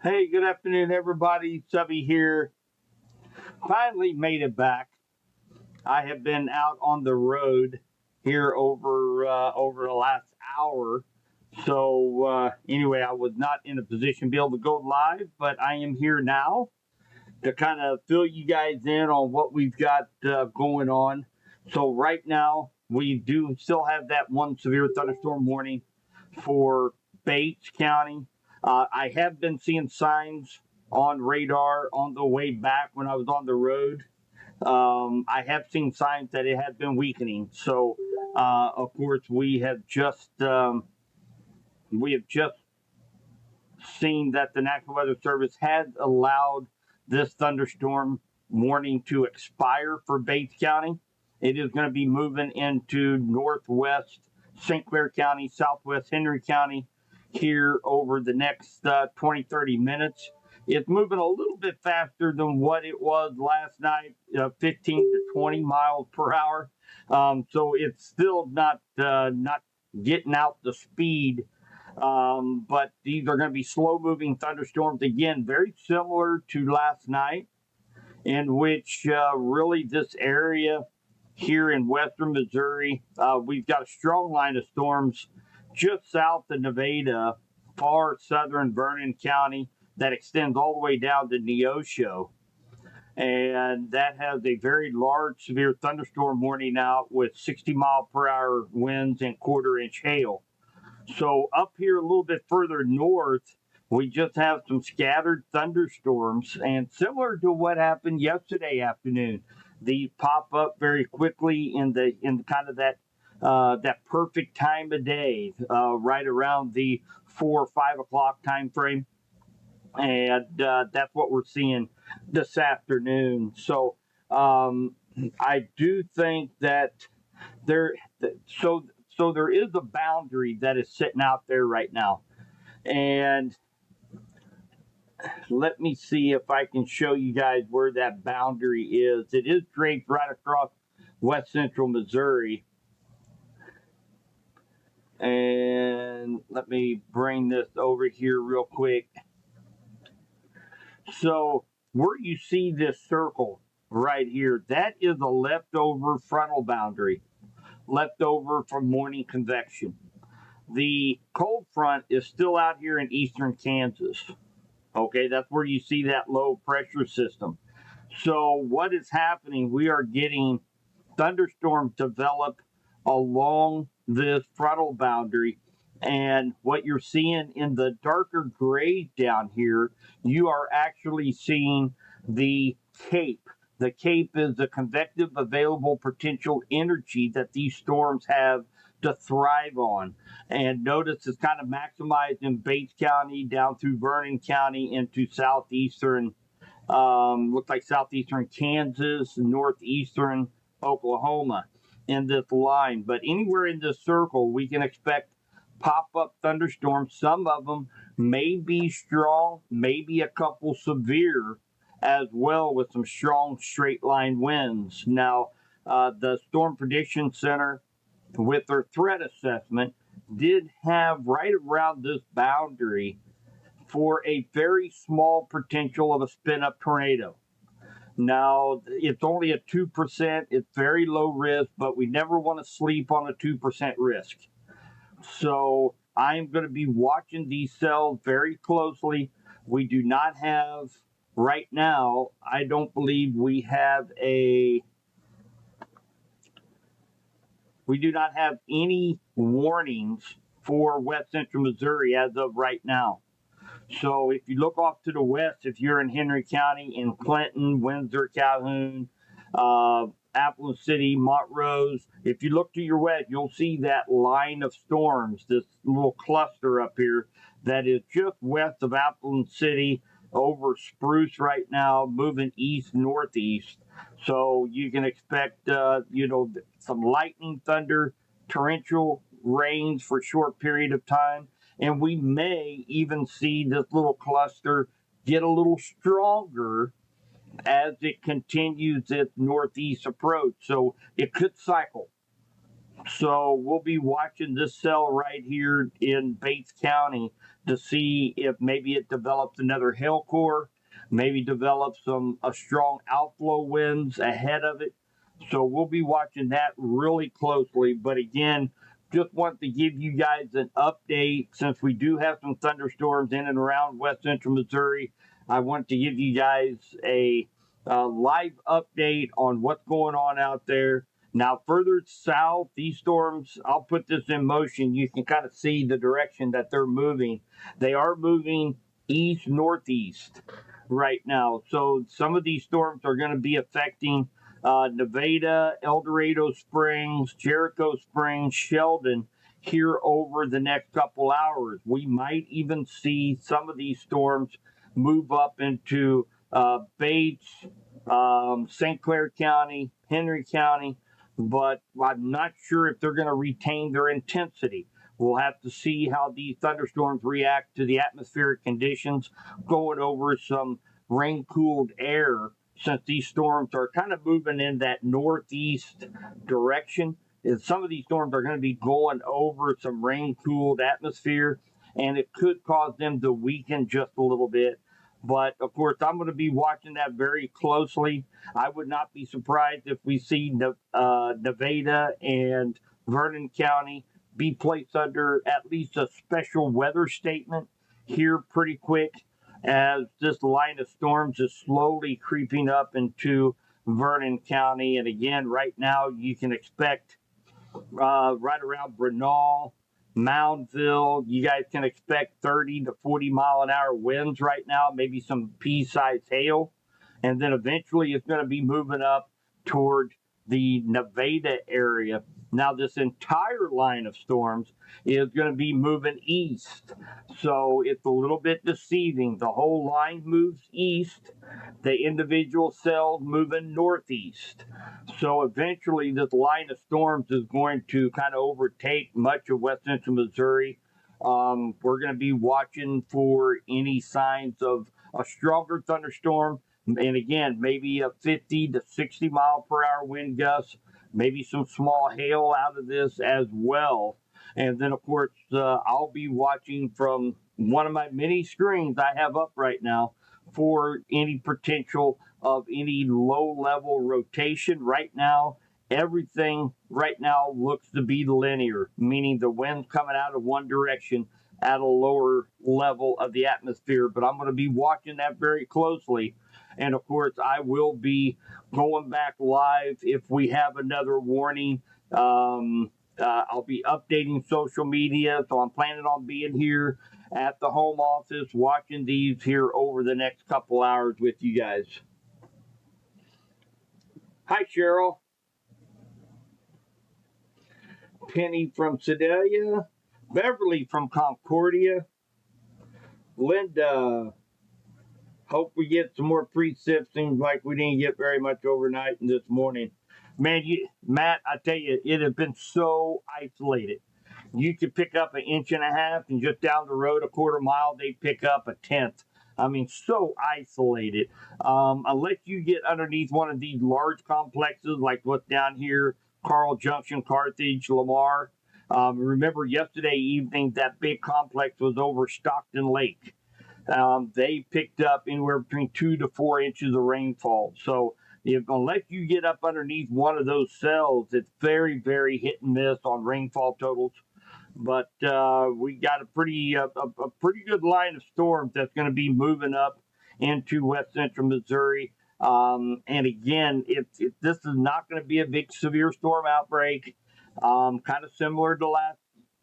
Hey, good afternoon, everybody. Subby here. Finally made it back. I have been out on the road here over the last hour. Anyway, I was not in a position to be able to go live, but I am here now to kind of fill you guys in on what we've got going on. So right now we do still have that one severe thunderstorm warning for Bates County. I have been seeing signs on radar on the way back when I was on the road. I have seen signs that it has been weakening. Of course, we have just seen that the National Weather Service has allowed this thunderstorm warning to expire for Bates County. It is going to be moving into northwest St. Clair County, southwest Henry County here over the next 20, 30 minutes. It's moving a little bit faster than what it was last night, 15 to 20 miles per hour. So it's still not getting out the speed, but these are going to be slow moving thunderstorms again, very similar to last night, in which really this area here in western Missouri, we've got a strong line of storms just south of Nevada, far southern Vernon County, that extends all the way down to Neosho. And that has a very large severe thunderstorm warning out with 60-mile-per-hour winds and quarter-inch hail. So up here a little bit further north, we just have some scattered thunderstorms, and similar to what happened yesterday afternoon, these pop up very quickly in kind of that perfect time of day, right around the 4 or 5 o'clock time frame, and that's what we're seeing this afternoon. I do think that there, so there is a boundary that is sitting out there right now. And let me see if I can show you guys where that boundary is. It is draped right across west central Missouri. And let me bring this over here real quick. So where you see this circle right here, that is a leftover frontal boundary, left over from morning convection. The cold front is still out here in eastern Kansas. Okay, that's where you see that low pressure system. So what is happening? We are getting thunderstorms develop along this frontal boundary. And what you're seeing in the darker gray down here, you are actually seeing the CAPE. The CAPE is the convective available potential energy that these storms have to thrive on. And notice it's kind of maximized in Bates County down through Vernon County into southeastern, looks like southeastern Kansas, northeastern Oklahoma in this line. But anywhere in this circle, we can expect pop-up thunderstorms. Some of them may be strong, maybe a couple severe as well, with some strong straight line winds. Now, the Storm Prediction Center, with their threat assessment, did have right around this boundary for a very small potential of a spin-up tornado. Now, it's only a 2%. It's very low risk, but we never want to sleep on a 2% risk. So I'm going to be watching these cells very closely. We do not have, right now, I don't believe we do not have any warnings for west central Missouri as of right now. So if you look off to the west, if you're in Henry County, in Clinton, Windsor, Calhoun, Appleton City, Montrose, if you look to your west, you'll see that line of storms, this little cluster up here that is just west of Appleton City over Spruce right now, moving east northeast. So you can expect, some lightning, thunder, torrential rains for a short period of time. And we may even see this little cluster get a little stronger as it continues its northeast approach. So it could cycle So we'll be watching this cell right here in Bates County to see if maybe it develops another hail core, maybe develops some a strong outflow winds ahead of it. So we'll be watching that really closely. But again, just want to give you guys an update since we do have some thunderstorms in and around West Central Missouri. I want to give you guys a live update on what's going on out there. Now, further south, these storms, I'll put this in motion. You can kind of see the direction that they're moving. They are moving east northeast right now. So some of these storms are going to be affecting Nevada, El Dorado Springs, Jericho Springs, Sheldon here over the next couple hours. We might even see some of these storms move up into Bates, St. Clair County, Henry County, but I'm not sure if they're going to retain their intensity. We'll have to see how these thunderstorms react to the atmospheric conditions going over some rain cooled air since these storms are kind of moving in that northeast direction. And some of these storms are going to be going over some rain cooled atmosphere, and it could cause them to weaken just a little bit. But of course, I'm going to be watching that very closely. I would not be surprised if we see Nevada and Vernon County be placed under at least a special weather statement here pretty quick as this line of storms is slowly creeping up into Vernon County. And again, right now, you can expect right around Brenall, Moundville. You guys can expect 30 to 40-mile-an-hour winds right now, maybe some pea-sized hail. And then eventually it's going to be moving up toward the Nevada area. Now, this entire line of storms is going to be moving east. So it's a little bit deceiving. The whole line moves east, the individual cells moving northeast. So eventually, this line of storms is going to kind of overtake much of West Central Missouri. We're going to be watching for any signs of a stronger thunderstorm. And again, maybe a 50 to 60 mile per hour wind gust, maybe some small hail out of this as well. And then, of course, I'll be watching from one of my many screens I have up right now for any potential of any low level rotation. Right now, everything right now looks to be linear, meaning the wind's coming out of one direction at a lower level of the atmosphere. But I'm going to be watching that very closely. And of course, I will be going back live if we have another warning. I'll be updating social media, so I'm planning on being here at the home office watching these here over the next couple hours with you guys. Hi, Cheryl. Penny from Sedalia. Beverly from Concordia. Linda. Hope we get some more precip. Seems like we didn't get very much overnight and this morning. Man, Matt, I tell you, it has been so isolated. You could pick up 1.5 inches, and just down the road, a quarter mile, they pick up 1/10. I mean, so isolated. Unless you get underneath one of these large complexes like what's down here, Carl Junction, Carthage, Lamar. Remember yesterday evening, that big complex was over Stockton Lake. They picked up anywhere between 2 to 4 inches of rainfall. So unless you get up underneath one of those cells, it's very, very hit and miss on rainfall totals. But we got a pretty good line of storms that's going to be moving up into West Central Missouri. And again, this is not going to be a big severe storm outbreak. Kind of similar to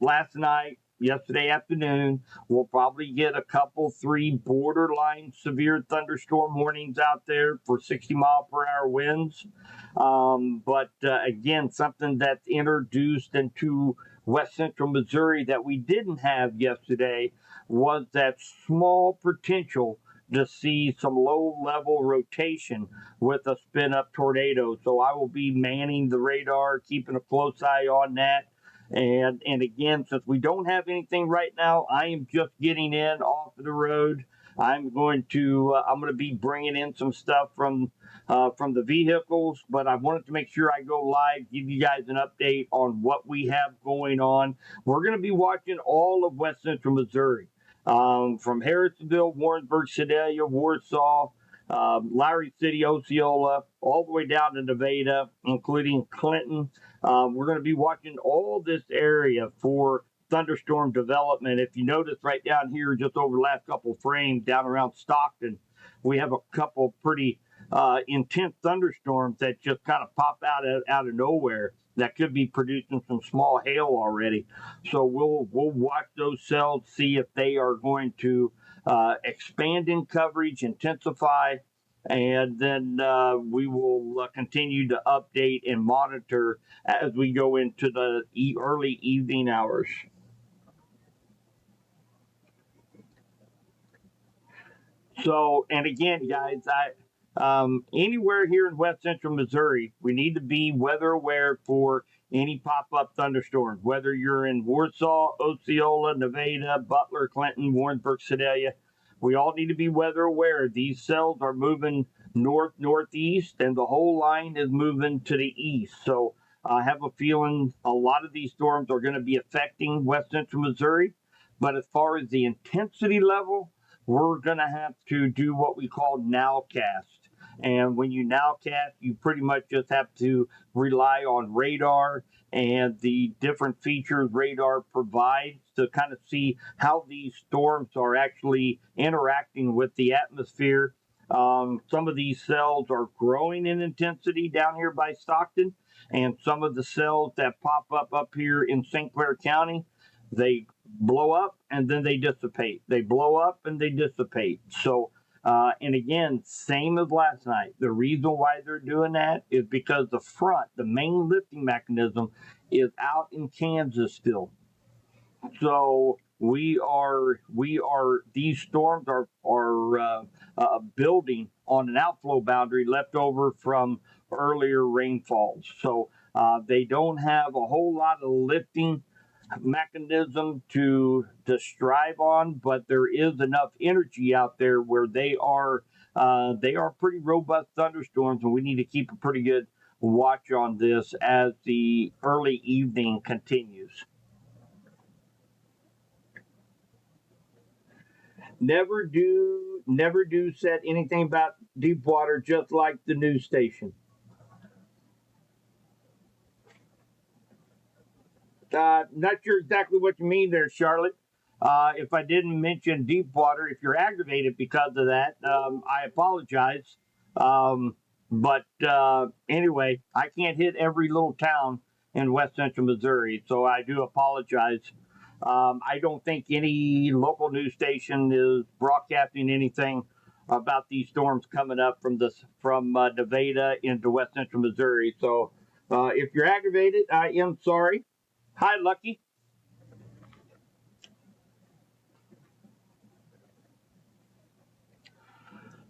last night. Yesterday afternoon, we'll probably get a couple, 3 borderline severe thunderstorm warnings out there for 60-mile-per-hour winds. But again, something that's introduced into West Central Missouri that we didn't have yesterday was that small potential to see some low-level rotation with a spin-up tornado. So I will be manning the radar, keeping a close eye on that. And again, since we don't have anything right now, I am just getting in off of the road. I'm going to be bringing in some stuff from the vehicles, but I wanted to make sure I go live, give you guys an update on what we have going on. We're going to be watching all of West Central Missouri, from Harrisonville, Warrensburg, Sedalia, Warsaw, Lowry City, Osceola, all the way down to Nevada, including Clinton. We're going to be watching all this area for thunderstorm development. If you notice right down here, just over the last couple of frames down around Stockton, we have a couple pretty intense thunderstorms that just kind of pop out of nowhere that could be producing some small hail already. So we'll watch those cells, see if they are going to expand in coverage, intensify, and then we will continue to update and monitor as we go into the early evening hours. So, and again, guys, anywhere here in West Central Missouri, we need to be weather aware for any pop-up thunderstorms. Whether you're in Warsaw, Osceola, Nevada, Butler, Clinton, Warrensburg, Sedalia, we all need to be weather aware. These cells are moving northeast, and the whole line is moving to the east. So I have a feeling a lot of these storms are going to be affecting West Central Missouri. But as far as the intensity level, we're going to have to do what we call nowcast. And when you nowcast, you pretty much just have to rely on radar and the different features radar provides to kind of see how these storms are actually interacting with the atmosphere. Some of these cells are growing in intensity down here by Stockton, and some of the cells that pop up here in St. Clair County, they blow up and then they dissipate. They blow up and they dissipate. So, and again, same as last night. The reason why they're doing that is because the front, the main lifting mechanism, is out in Kansas still. So these storms are building on an outflow boundary left over from earlier rainfalls. So they don't have a whole lot of lifting mechanism to strive on, but there is enough energy out there where they are pretty robust thunderstorms, and we need to keep a pretty good watch on this as the early evening continues. Never do said anything about Deepwater, just like the news station. Not sure exactly what you mean there, Charlotte. If I didn't mention Deepwater, if you're aggravated because of that, I apologize. But anyway, I can't hit every little town in West Central Missouri, so I do apologize. I don't think any local news station is broadcasting anything about these storms coming up from Nevada into West Central Missouri. So if you're aggravated, I am sorry. Hi, Lucky.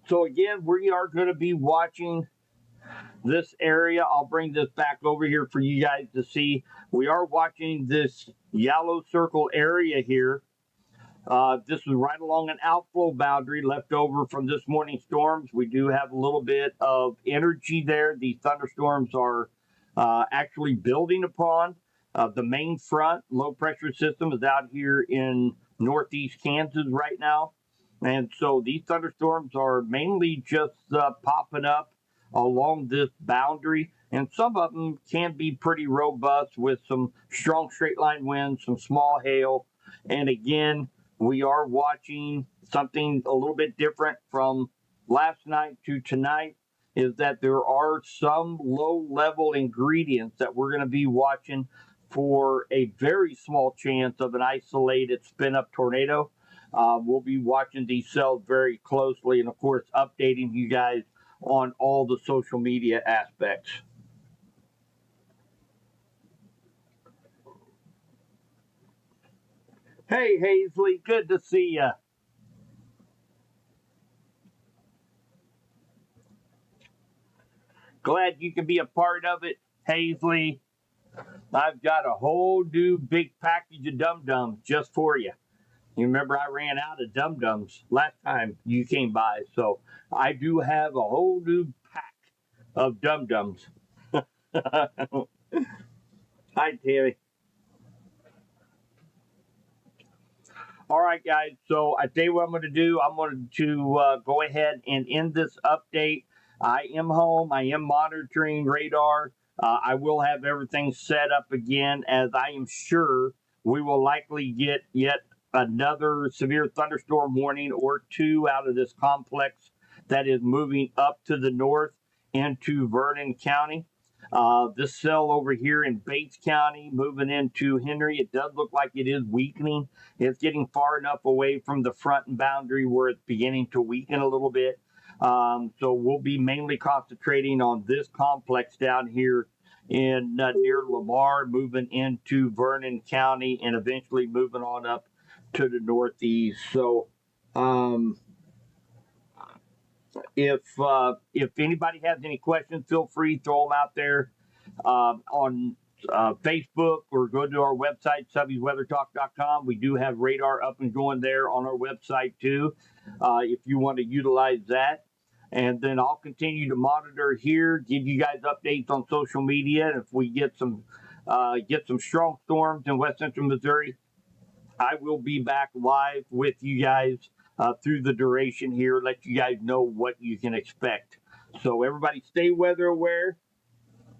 So again, we are going to be watching this area. I'll bring this back over here for you guys to see. We are watching this yellow circle area here. This is right along an outflow boundary left over from this morning's storms. We do have a little bit of energy there. These thunderstorms are actually building upon. The main front low pressure system is out here in northeast Kansas right now. And so these thunderstorms are mainly just popping up along this boundary. And some of them can be pretty robust with some strong straight line winds, some small hail. And again, we are watching something a little bit different from last night to tonight, is that there are some low level ingredients that we're going to be watching for a very small chance of an isolated spin up tornado. We'll be watching these cells very closely and, of course, updating you guys on all the social media aspects. Hey, Hazley, good to see you. Glad you can be a part of it, Hazley. I've got a whole new big package of dum-dums just for you. You remember I ran out of Dum Dums last time you came by, so I do have a whole new pack of Dum Dums. Hi, Tammy. All right, guys. So I tell you what I'm going to do. I'm going to go ahead and end this update. I am home. I am monitoring radar. I will have everything set up again, as I am sure we will likely get yet another severe thunderstorm warning or two out of this complex that is moving up to the north into Vernon County. This cell over here in Bates County moving into Henry, it does look like it is weakening. It's getting far enough away from the front boundary where it's beginning to weaken a little bit. So we'll be mainly concentrating on this complex down here in near Lamar, moving into Vernon County, and eventually moving on up to the northeast. So if anybody has any questions, feel free, throw them out there on Facebook, or go to our website, subbiesweathertalk.com. We do have radar up and going there on our website too, if you want to utilize that. And then I'll continue to monitor here, give you guys updates on social media. And if we get some strong storms in West Central Missouri, I will be back live with you guys through the duration here, let you guys know what you can expect. So everybody stay weather aware,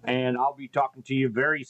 and I'll be talking to you very soon.